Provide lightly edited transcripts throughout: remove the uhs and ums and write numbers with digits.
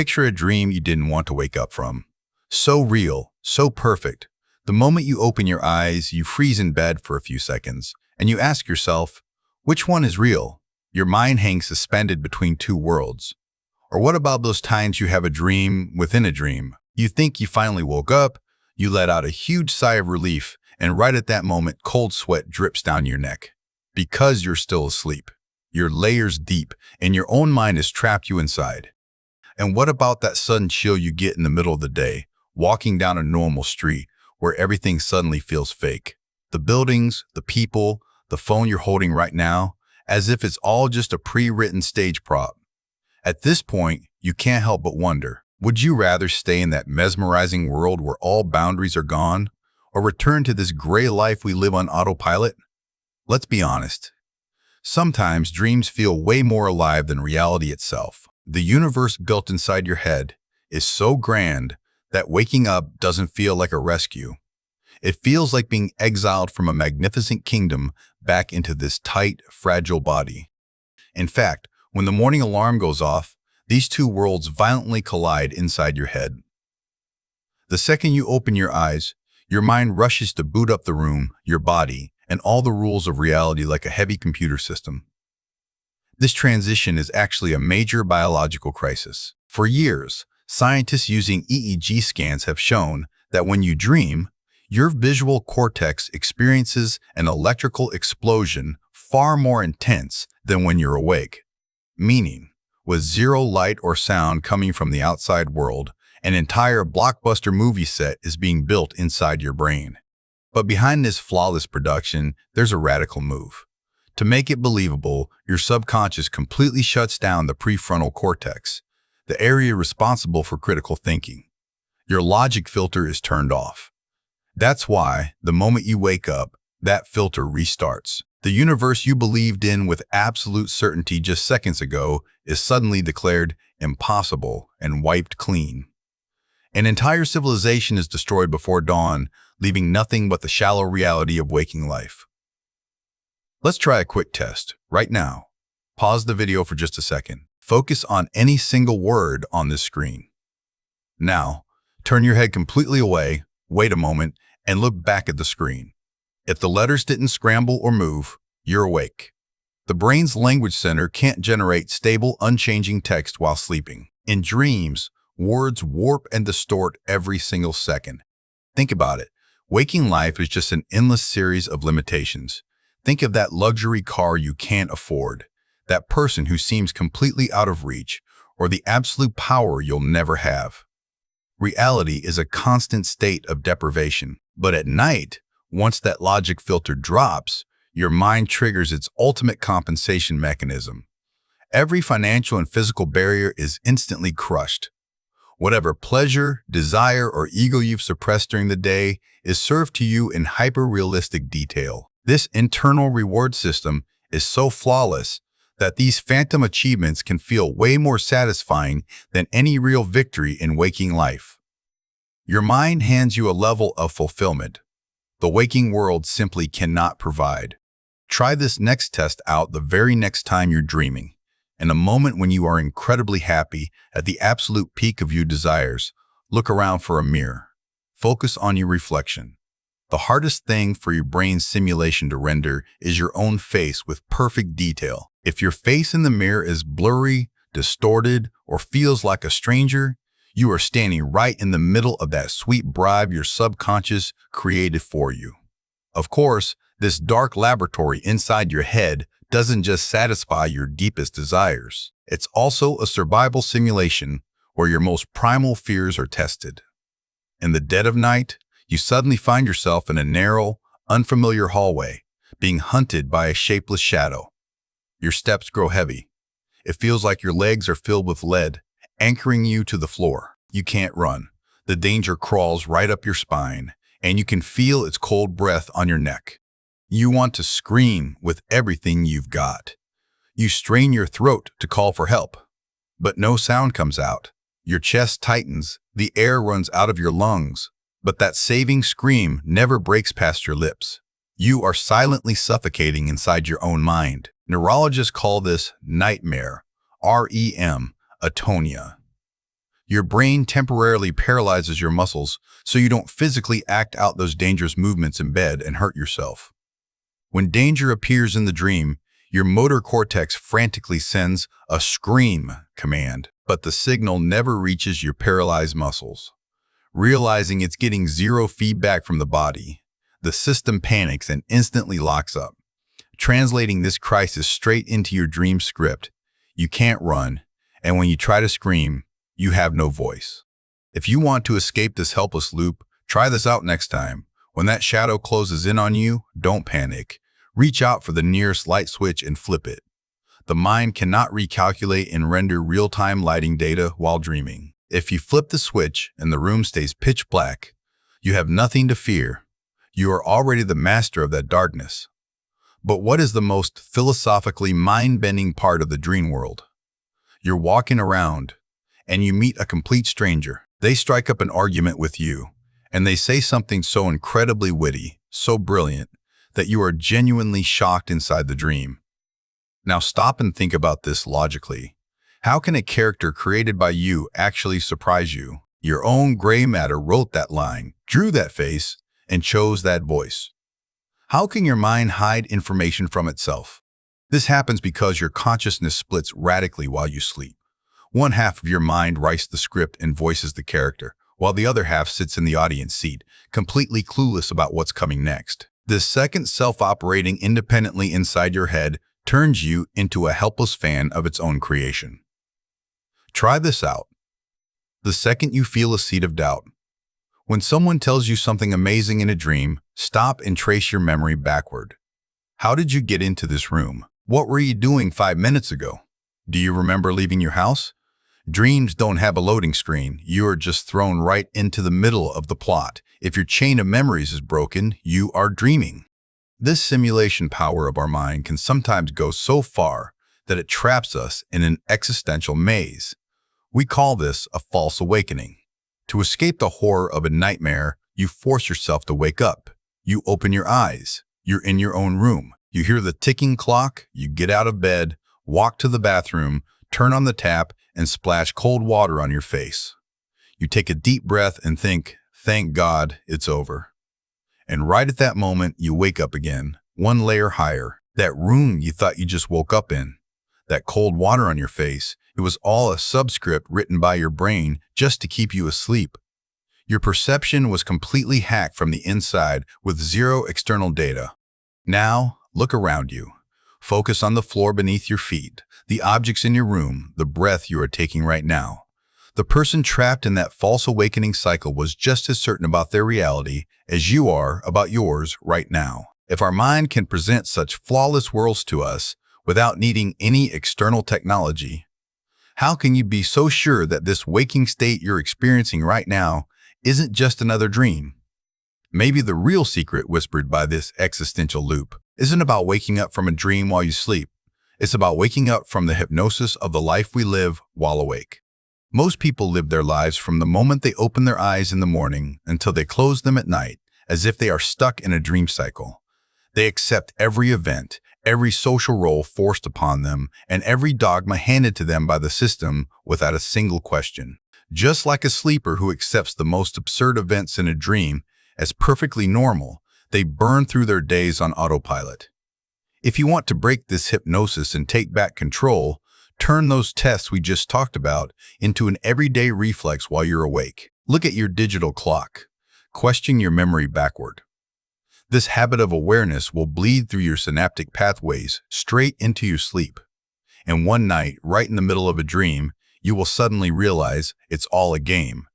picture a dream you didn't want to wake up from. So real, so perfect. The moment you open your eyes, you freeze in bed for a few seconds, and you ask yourself, which one is real? Your mind hangs suspended between two worlds. Or what about those times you have a dream within a dream? You think you finally woke up, you let out a huge sigh of relief, and right at that moment, cold sweat drips down your neck. Because you're still asleep. You're layers deep, and your own mind has trapped you inside. And what about that sudden chill you get in the middle of the day, walking down a normal street where everything suddenly feels fake? The buildings, the people, the phone you're holding right now, as if it's all just a pre-written stage prop. At this point, you can't help but wonder, would you rather stay in that mesmerizing world where all boundaries are gone, or return to this gray life we live on autopilot? Let's be honest. Sometimes dreams feel way more alive than reality itself. The universe built inside your head is so grand that waking up doesn't feel like a rescue. It feels like being exiled from a magnificent kingdom back into this tight, fragile body. In fact, when the morning alarm goes off, these two worlds violently collide inside your head. The second you open your eyes, your mind rushes to boot up the room, your body, and all the rules of reality like a heavy computer system. This transition is actually a major biological crisis. For years, scientists using EEG scans have shown that when you dream, your visual cortex experiences an electrical explosion far more intense than when you're awake. Meaning, with zero light or sound coming from the outside world, an entire blockbuster movie set is being built inside your brain. But behind this flawless production, there's a radical move. To make it believable, your subconscious completely shuts down the prefrontal cortex, the area responsible for critical thinking. Your logic filter is turned off. That's why, the moment you wake up, that filter restarts. The universe you believed in with absolute certainty just seconds ago is suddenly declared impossible and wiped clean. An entire civilization is destroyed before dawn, leaving nothing but the shallow reality of waking life. Let's try a quick test, right now. Pause the video for just a second. Focus on any single word on this screen. Now, turn your head completely away, wait a moment, and look back at the screen. If the letters didn't scramble or move, you're awake. The brain's language center can't generate stable, unchanging text while sleeping. In dreams, words warp and distort every single second. Think about it. Waking life is just an endless series of limitations. Think of that luxury car you can't afford, that person who seems completely out of reach, or the absolute power you'll never have. Reality is a constant state of deprivation. But at night, once that logic filter drops, your mind triggers its ultimate compensation mechanism. Every financial and physical barrier is instantly crushed. Whatever pleasure, desire, or ego you've suppressed during the day is served to you in hyper-realistic detail. This internal reward system is so flawless that these phantom achievements can feel way more satisfying than any real victory in waking life. Your mind hands you a level of fulfillment the waking world simply cannot provide. Try this next test out the very next time you're dreaming. In a moment when you are incredibly happy, at the absolute peak of your desires, look around for a mirror. Focus on your reflection. The hardest thing for your brain's simulation to render is your own face with perfect detail. If your face in the mirror is blurry, distorted, or feels like a stranger, you are standing right in the middle of that sweet bribe your subconscious created for you. Of course, this dark laboratory inside your head doesn't just satisfy your deepest desires. It's also a survival simulation where your most primal fears are tested. In the dead of night, you suddenly find yourself in a narrow, unfamiliar hallway, being hunted by a shapeless shadow. Your steps grow heavy. It feels like your legs are filled with lead, anchoring you to the floor. You can't run. The danger crawls right up your spine, and you can feel its cold breath on your neck. You want to scream with everything you've got. You strain your throat to call for help, but no sound comes out. Your chest tightens, the air runs out of your lungs, but that saving scream never breaks past your lips. You are silently suffocating inside your own mind. Neurologists call this nightmare, REM, atonia. Your brain temporarily paralyzes your muscles so you don't physically act out those dangerous movements in bed and hurt yourself. When danger appears in the dream, your motor cortex frantically sends a scream command, but the signal never reaches your paralyzed muscles. Realizing it's getting zero feedback from the body, the system panics and instantly locks up, translating this crisis straight into your dream script. You can't run, and when you try to scream, you have no voice. If you want to escape this helpless loop, try this out next time. When that shadow closes in on you, don't panic. Reach out for the nearest light switch and flip it. The mind cannot recalculate and render real-time lighting data while dreaming. If you flip the switch and the room stays pitch black, you have nothing to fear. You are already the master of that darkness. But what is the most philosophically mind-bending part of the dream world? You're walking around, and you meet a complete stranger. They strike up an argument with you, and they say something so incredibly witty, so brilliant, that you are genuinely shocked inside the dream. Now stop and think about this logically. How can a character created by you actually surprise you? Your own gray matter wrote that line, drew that face, and chose that voice. How can your mind hide information from itself? This happens because your consciousness splits radically while you sleep. One half of your mind writes the script and voices the character, while the other half sits in the audience seat, completely clueless about what's coming next. This second self-operating independently inside your head turns you into a helpless fan of its own creation. Try this out. The second you feel a seed of doubt. When someone tells you something amazing in a dream, stop and trace your memory backward. How did you get into this room? What were you doing 5 minutes ago? Do you remember leaving your house? Dreams don't have a loading screen. You are just thrown right into the middle of the plot. If your chain of memories is broken, you are dreaming. This simulation power of our mind can sometimes go so far that it traps us in an existential maze. We call this a false awakening. To escape the horror of a nightmare, you force yourself to wake up. You open your eyes. You're in your own room. You hear the ticking clock. You get out of bed, walk to the bathroom, turn on the tap, and splash cold water on your face. You take a deep breath and think, thank God it's over. And right at that moment, you wake up again, one layer higher. That room you thought you just woke up in, that cold water on your face, it was all a subscript written by your brain just to keep you asleep. Your perception was completely hacked from the inside with zero external data. Now, look around you. Focus on the floor beneath your feet, the objects in your room, the breath you are taking right now. The person trapped in that false awakening cycle was just as certain about their reality as you are about yours right now. If our mind can present such flawless worlds to us without needing any external technology, how can you be so sure that this waking state you're experiencing right now isn't just another dream? Maybe the real secret whispered by this existential loop isn't about waking up from a dream while you sleep. It's about waking up from the hypnosis of the life we live while awake. Most people live their lives from the moment they open their eyes in the morning until they close them at night, as if they are stuck in a dream cycle. They accept every event, every social role forced upon them, and every dogma handed to them by the system without a single question. Just like a sleeper who accepts the most absurd events in a dream as perfectly normal, they burn through their days on autopilot. If you want to break this hypnosis and take back control, turn those tests we just talked about into an everyday reflex while you're awake. Look at your digital clock. Question your memory backward. This habit of awareness will bleed through your synaptic pathways straight into your sleep. And one night, right in the middle of a dream, you will suddenly realize it's all a game,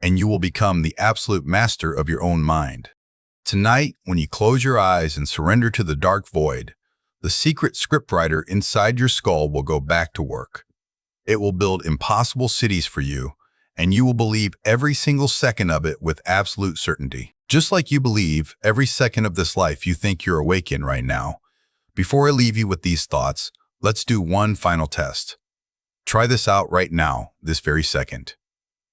and you will become the absolute master of your own mind. Tonight, when you close your eyes and surrender to the dark void, the secret scriptwriter inside your skull will go back to work. It will build impossible cities for you, and you will believe every single second of it with absolute certainty. Just like you believe every second of this life you think you're awake in right now. Before I leave you with these thoughts, let's do one final test. Try this out right now, this very second.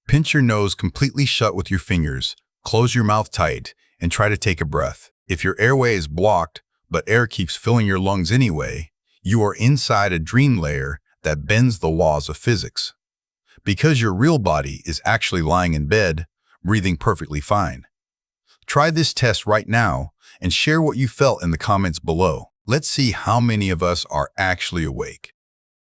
Pinch your nose completely shut with your fingers, close your mouth tight, and try to take a breath. If your airway is blocked, but air keeps filling your lungs anyway, you are inside a dream layer that bends the laws of physics. because your real body is actually lying in bed, breathing perfectly fine. Try this test right now and share what you felt in the comments below. Let's see how many of us are actually awake.